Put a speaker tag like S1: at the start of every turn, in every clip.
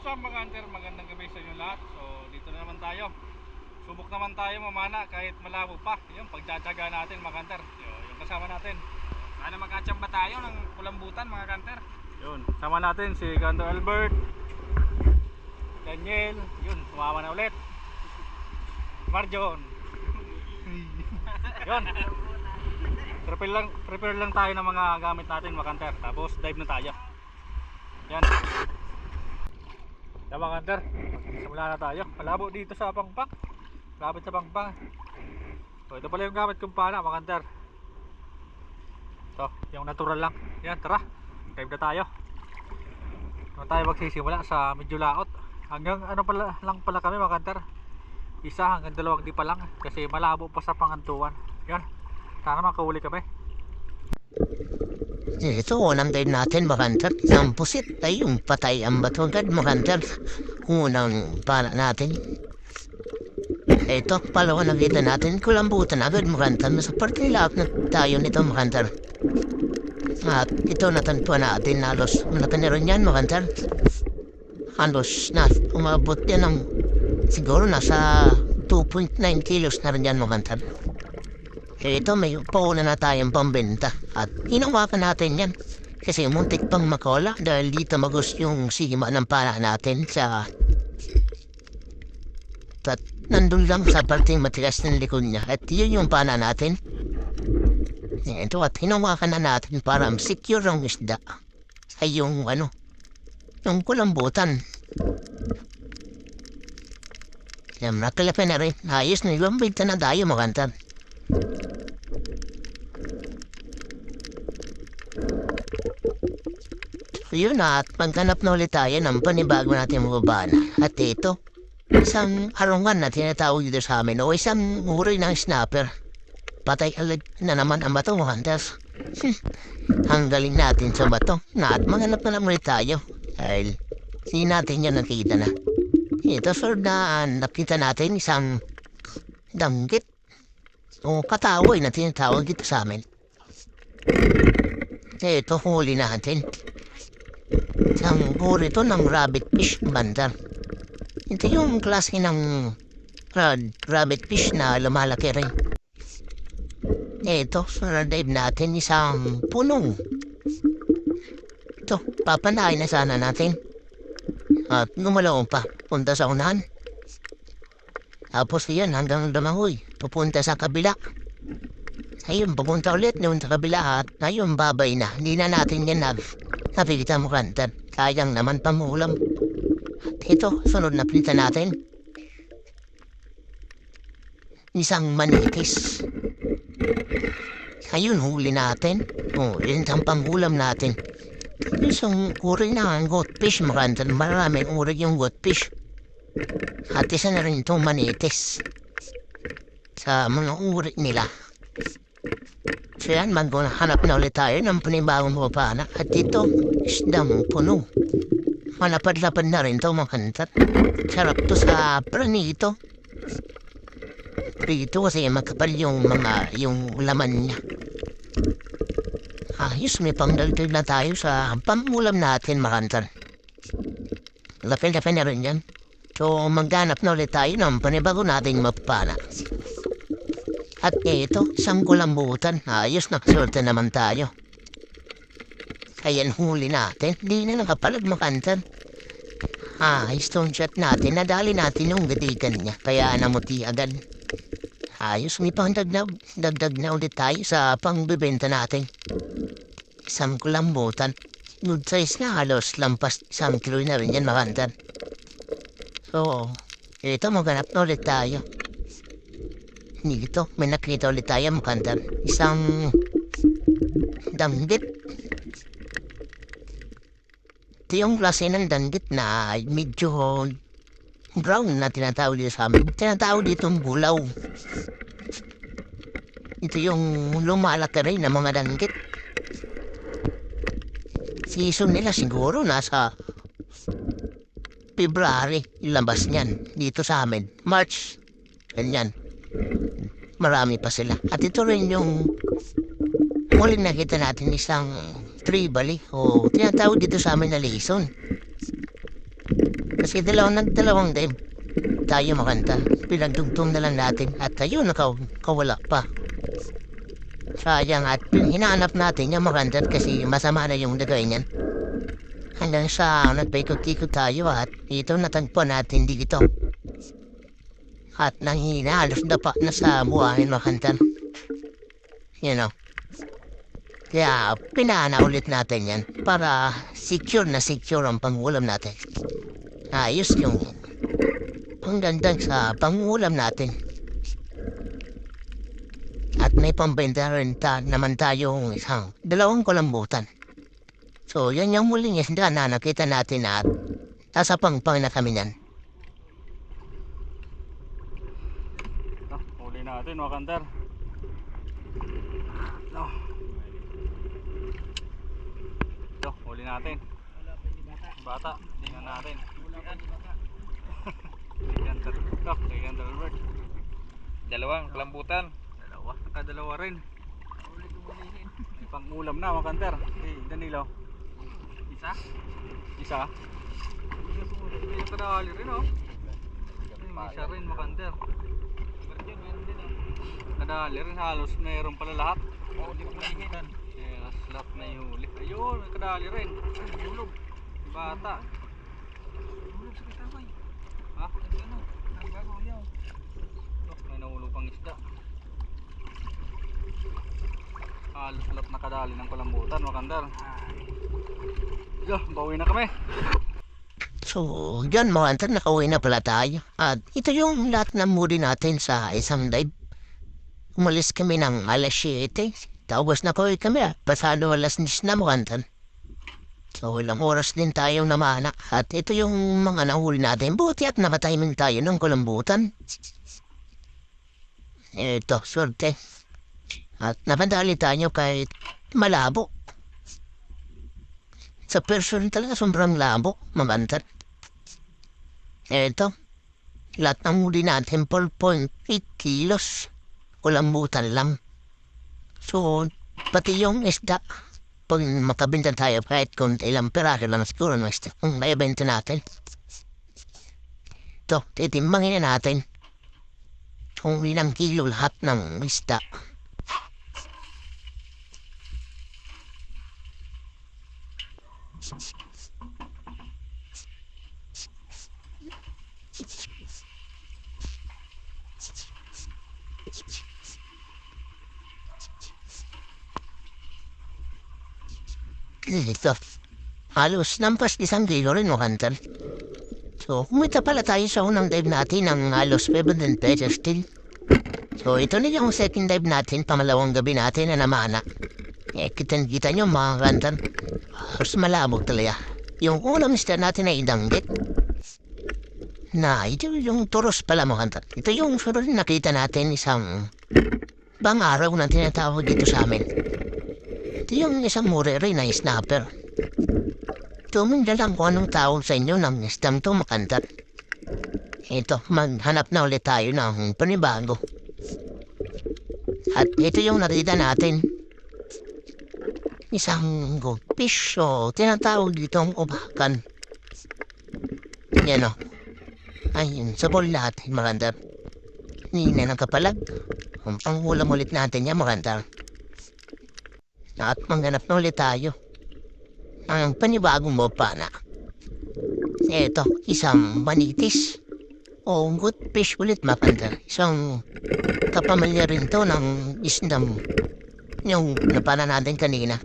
S1: up mga hunter? Magandang gabi sa inyo lahat. So dito na naman tayo. Subok naman tayo mamana kahit malabo pa. Yung pagtsatsaga natin mga hunter. Yung kasama natin.
S2: Sana magkatsamba tayo ng kulambutan mga hunter.
S1: Yun, sama natin si Kanto Albert, Daniel, yun, sumama na ulit. Marjon. Yun. Prepare lang tayo ng mga gamit natin mga hunter. Tapos dive na tayo. Yan. Yan mga hunter, simula na tayo. Malabo dito sa pangpang. Lapit sa pangpang. So ito pala yung gamit kong pana mga hunter. So yung natural lang. Yan, tara, dive na tayo. Ano tayo magsisimula sa medyo laot. Hanggang ano pala lang pala kami mga hunter. Isa hanggang dalawang di pa lang. Kasi malabo pa sa pangantuan. Yan, sana makahuli kami.
S3: Ito, unang dive natin, makantar. Ang pusit ay yung patay ang bato agad, makantar. Unang para natin. Ito, palawa nakita natin, kulambutan agad, makantar. Nasa parte lahat na tayo nito, makantar. At ito natanpuan natin, halos malaki na rin yan, makantar. Halos na umabot yan ng siguro nasa 2.9 kilos na rin yan, makantar. Ito, may pauna na tayong pambenta at hinawakan natin yan kasi muntik pang makola dahil dito magos yung sima ng pana natin sa at nandun lang sa parteng matigas ng likod niya at yun yung pana natin. Ito, at hinawakan na natin para secure ang isda ay yung yung kulambutan. Yan, nakalapin na rin. Ayos na yung bigta na tayo makantan. Yun na, at maghanap na ulit tayo ng panibago natin mababana. At ito, isang harungan na tinatawag dito sa amin o isang uri ng snapper. Patay agad na naman ang bato, hunters. Ang galing natin sa bato na at maghanap na lang ulit tayo. Dahil hindi natin yan nakita na. Ito, sir, na nakita natin isang danggit o kataway na tinatawag dito sa amin. Ito, huli natin. Isang uri ito ng rabbit fish bandar. Ito yung klase ng rabbit fish na lumalaki rin. Ito, sa dive natin, isang punong. Ito, papanahin na sana natin. At gumalaw pa, punta sa unahan. Tapos yan, hanggang lumangoy, pupunta sa kabila. Ayun, pupunta ulit noon sa kabila at ayun, babay na. Hindi na natin yan napikita mo kantan. Sayang naman pamulam. At ito, sunod na pinita natin. Isang manitis. Ayun, huli natin. Yun ang pangulam natin. Isang uri na ang goatfish, makantan. Maraming uri yung goatfish. At isa na rin itong manitis. Sa mga uri nila. So yan, maghanap na ulit tayo ng panibagong mapapana. At ito, isdang puno. Malapad-lapad na rin ito makantat. Sarap to sa pranito. Prito kasi makapal yung laman niya. Ayos, may pangdagdag na tayo sa pamulam natin makantat. Lapin-lapin na rin yan. So maghanap na ulit tayo ng panibago nating mapapana. At ito, isang kulambutan. Ayos, nakasorte naman tayo. Kaya huli natin, di na nakapalag makantan. Stone shot natin, nadali natin yung gatikan niya. Kaya namuti agad. Ayos, may dagdag na ulit tayo sa pangbibenta natin. Isang kulambutan. Good size na, halos lampas 1 kilo na rin yan makantan. So, ito, maghanap na ulit tayo. Dito, may nakita ulit tayo makantan. Isang danggit. Ito yung klase ng danggit na medyo brown na tinatawag dito sa amin. Tinatawag dito bulaw. Ito yung lumalaki rin ng mga danggit. Season nila siguro nasa February, ilabas niyan dito sa amin. March, ganyan. Marami pa sila. At ito rin yung muling nakita natin isang tribali o tinatawag dito sa amin na lison. Kasi nagdalawang dive tayo makanta. Pinagdugtong na lang natin at ayun nakawala pa. Sayang at hinahanap natin yung makanta kasi masama na yung lagay niyan. Hanggang sa nagpaikot-ikot tayo at ito natagpuan natin dito. At nanghina halos dapa na sa buhayin makantan. You know. Kaya pinana ulit natin yan para secure na secure ang pangulam natin. Ayos yung panggandang sa pangulam natin. At may pambenta rin naman tayong dalawang kulambutan. So yan yung muling isda na nakita natin at nasa pangpang na kami yan.
S1: Huli natin mga kanter. Huli natin. Bata, tingnan natin. Kay kanter Albert.
S2: Dalawang kulambutan.
S1: Nakadalawa rin. May pangulam na mga kanter. Hey, Danilo. Isa? May kadali rin oh. May isa rin mga kanter. Kadali rin halos mayroon pala lahat. Yes, lahat na yung huli. Ayun, may kadali rin. Hulog. Bata. Hulog sa kitaway. Ha? May nahulog pang isda. Halos lahat nakadali ng kulambutan mga kanter. Bawi na kami.
S3: So, yan mga kantan, nakauwi na pala tayo. At ito yung lahat ng muli natin sa isang dive. Umalis kami ng alas 7. Tapos nakauwi kami pasado alas 10 na mga kantan. So, ilang oras din tayong namana. At ito yung mga nahuli natin. Buti at nakatiming tayo ng kulambutan. Ito, swerte. At napadali tayo kahit malabo. Sa person talaga sobrang labo, mabantan. Eto, lahat ng huli natin 4.8 kilos. Kulambutan lang. So, pati yung isda, pag makabinta tayo kahit kung ilang peraso lang siguro ng isda, kung naibenta natin. Ito, titimbangin na natin kung ilang kilo lahat ng isda. Ito, halos nampas 1 kilo rin mga kantan. So, kumita pala tayo sa unang dive natin ng halos 7 pesos still. So, ito na yung second dive natin, pamalawang gabi natin na namana. Kita nyo mga kantan, halos malabog talaga. Yung unang isda natin ay idanggit. Ito yung turos pala mga kantan. Ito yung sunod nakita natin isang bang araw na tinatawag dito sa amin. Ito yung isang murere na snapper. Tumingin lang kung anong tawag sa inyo ng isdang to makantat. Ito, maghanap na ulit tayo ng panibago. At ito yung nakita natin. Isang goldfish o tinatawag ditong ubakan. Yan o. Ayun, sa ball natin makantat. Hindi na nakapalag. Ang panghulam ulit natin yan makantat. At mangganap na ulit tayo ang panibagong mapana. Ito, isang manitis o good fish ulit mapanda. Isang kapamilya rin to ng isdam yung napana natin kanina.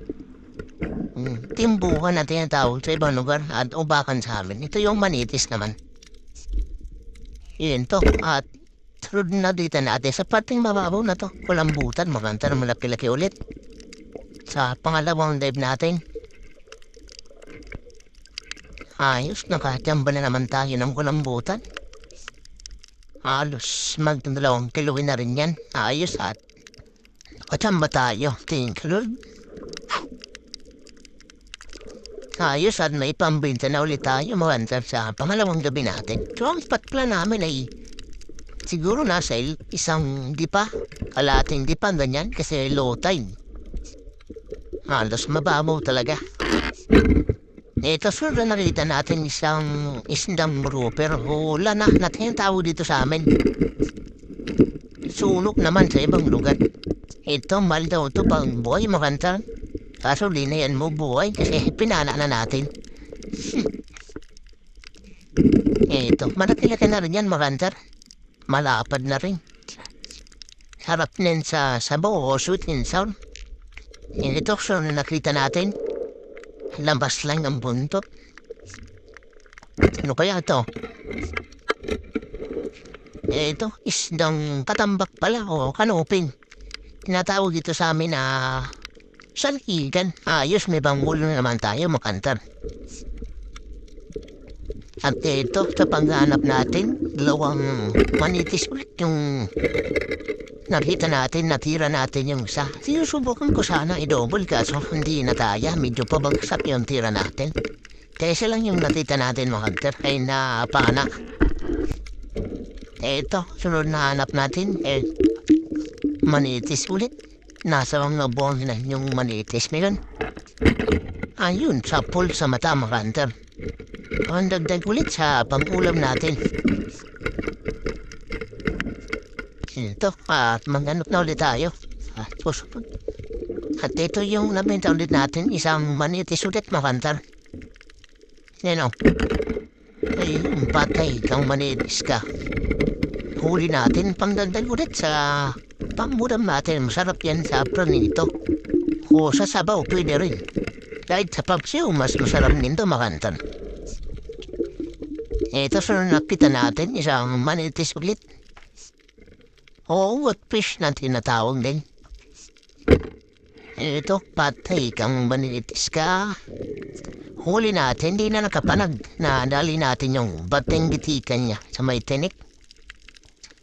S3: Timbuhan na tinatawag sa ibang lugar at ubakan sa amin. Ito yung manitis naman. Yun to. At sunod na dito natin sa pating mababaw na to. Kulambutan, maganda na malaki-laki ulit. Sa pangalawang dive natin. Ayos, nakatiyamba na naman tayo ng kulambutan. Halos magdalawang kiluin na rin yan. Ayos at nakatiyamba tayo. Thank you Lord. Ayos at may pambinta na ulit tayo maganda sa pangalawang gabi natin. So ang spot plan namin ay siguro nasa isang dipa. Kalating dipa ganyan kasi low tide. Halos mababaw talaga. Ito sir na nakita natin isang grouper. Hula na natin yung tawag dito sa amin. Sulok naman sa ibang lugar. Ito mal daw ito pang buhay makanta. Kaso di na yan mo buhay kasi pinana na natin. Ito, malaki-laki na rin yan makanta. Malapad na rin. Harap nin sa sabaw o sweet and sour. Ito so nakita natin. Labas lang ang buntot. Ano kaya ito? Ito, isdang katambak pala o kanupin. Tinatawag ito sa amin na saligan. Ayos, may bangulo naman tayo makantar. At ito, sa paghanap natin, dalawang manitis ulit yung nakita natin, natira natin yung isa. Sinusubukan ko sana i-double kaso hindi na tayo. Medyo pabagsak yung tira natin. Kesa lang yung nakita natin mga hunter ay napana. Ito, sunod na hanap natin, manitis ulit. Nasa mga buwan na yung manitis na yun. Ayun, sa pool sa mata mga hunter. Ang dagdag ulit sa pang-ulam natin. Ito, manganap na ulit tayo. At ito yung nabenta ulit natin, isang manitis ulit mga hunter. Yan o. Ay, patay kang manitis ka. Huli natin, pangdagdag ulit sa pang-ulam natin. Masarap yan sa pranito. O sa sabaw, pwede rin. Kahit sa papsiw, mas masarap nito mga hunter. Ito sa nakita natin, isang manitis ulit. O what fish na tinatawag din. Ito, patay kang manitis ka. Huli natin, di na nakapanag. Nadali natin yung bating gitikan niya sa may tinik.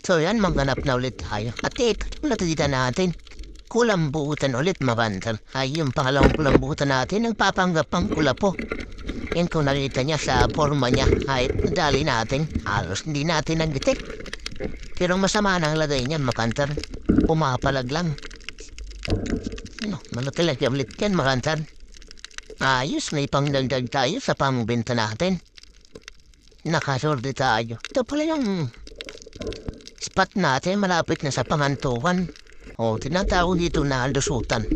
S3: So yan, maghanap na ulit tayo. At ito, natita natin. Kulambutan ulit mabantan. Ay yung pangalawang kulambutan natin, nagpapanggap ang kulapo. Yan kung nakita niya sa forma niya, ay nadali natin. Halos hindi natin nagitik. Pero masama na ang lagay niyan, makantar. Pumapalag lang. Malaki-laki ulit yan, makantar. Ayos, may pangdagdag tayo sa pangbenta natin. Nakasorte tayo. Ito pala yung spot natin, malapit na sa pangantukan. O, tinatawag dito na lusutan.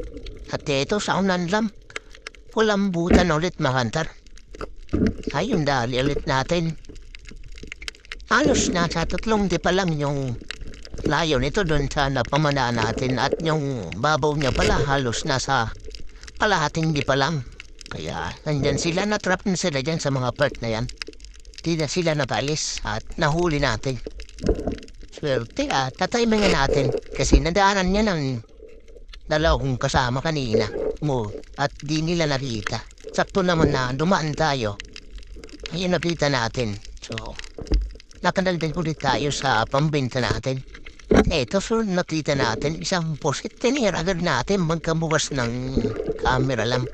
S3: At ito, sa unanlam, kulambutan ulit, makantar. Ayun, dali ulit natin. Halos nasa 3 di pa lang yung layo nito doon sa napamana natin at yung babaw niya pala halos nasa kalahating di pa lang. Kaya nandyan sila, natrap na sila dyan sa mga part na yan. Di na sila napalis at nahuli natin. Swerte at tataymingan natin kasi nadaanan niya ng dalawang kasama kanina mo at di nila nakita. Sakto naman na dumaan tayo. Ayun nakita natin. So, nakadagdag ulit tayo sa pambenta natin. Eto, so nakita natin isang posit. Tinira agad natin magkabukas ng camera lang.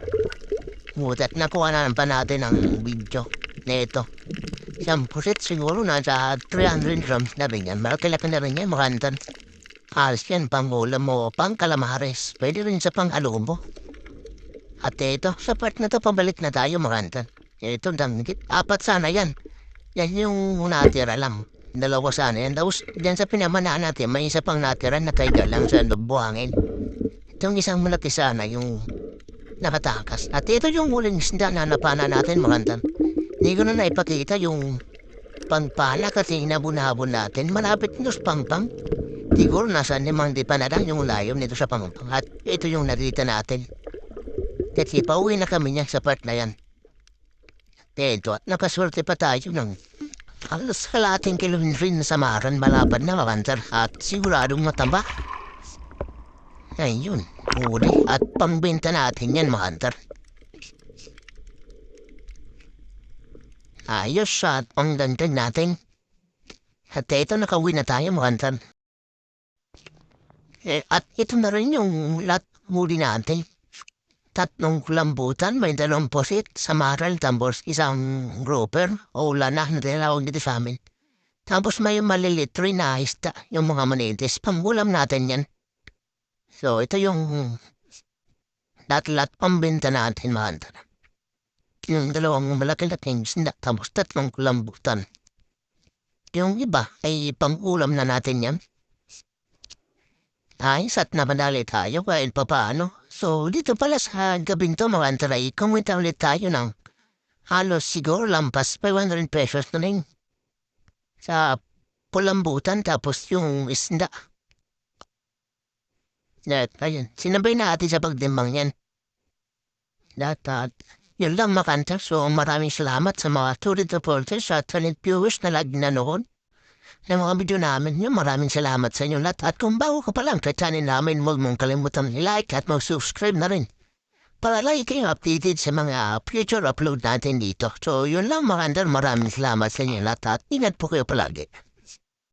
S3: Ngutat nakuha na pa natin ang video. Neto. Isang posit siguro nasa 300 grams na rin yan. Malaki-laki na rin yan, makantan. Halos yan, pang-ulam mo, pang-kalamares. Pwede rin sa pang-alubo. At eto, sa part na to, pabalik na tayo, makantan. Ito, damigit. 4 sana yan. Yan yung natira lang. 2 sana yan. Tapos, dyan sa pinamanaan natin, may isa pang natira na kaiga lang sa buhangin. Itong isang malaki sana yung nakatakas. At ito yung huling isda na napana natin, makantan. Hindi ko na naipakita yung pangpana kasi inabunabon natin. Malapit nito sa pangpang. Siguro nasa 5 di pa na lang yung layo nito sa pangpang. At ito yung nakita natin. Kasi pauwi na kami niya sa part na yan. Ito at nakaswerte pa tayo ng halos kalating kilometro na samaran malapad na makantar at siguradong mataba. Ayun, huli at pambenta natin yan makantar. Ayos at pangdagdag natin. At ito nakauwi na tayo makantar. At ito na rin yung lahat huli natin. 3 kulambutan, may 2 posit, samaral, tambos, isang grouper, o lana na tinawag dito sa amin. Tapos may malilit rin na isda, yung mga manitis, pangulam natin yan. So ito yung lahat pambenta natin mga hunter. yung dalawang malaki-laking isda tapos 3 kulambutan. Yung iba ay pang-ulam na natin yan. Ayos at napadali tayo kahit papaano. So dito pala sa gabing to mga antray, kumita ulit tayo ng halos siguro lampas 500 pesos na rin sa pulambutan tapos yung isda. At ayun, sinabay na atin sa pagdimbang yan. At yun lang makanta. So maraming salamat sa mga tulid reporters at talent viewers na lagi nanood ng mga video namin. Yun, maraming salamat sa inyo lahat. At kung bago ka pa lang sa channel namin, huwag mong kalimutan i-like at mag-subscribe na rin para lagi kayong updated sa mga future upload natin dito. So yun lang mga andar, maraming salamat sa inyo lahat at ingat po kayo palagi.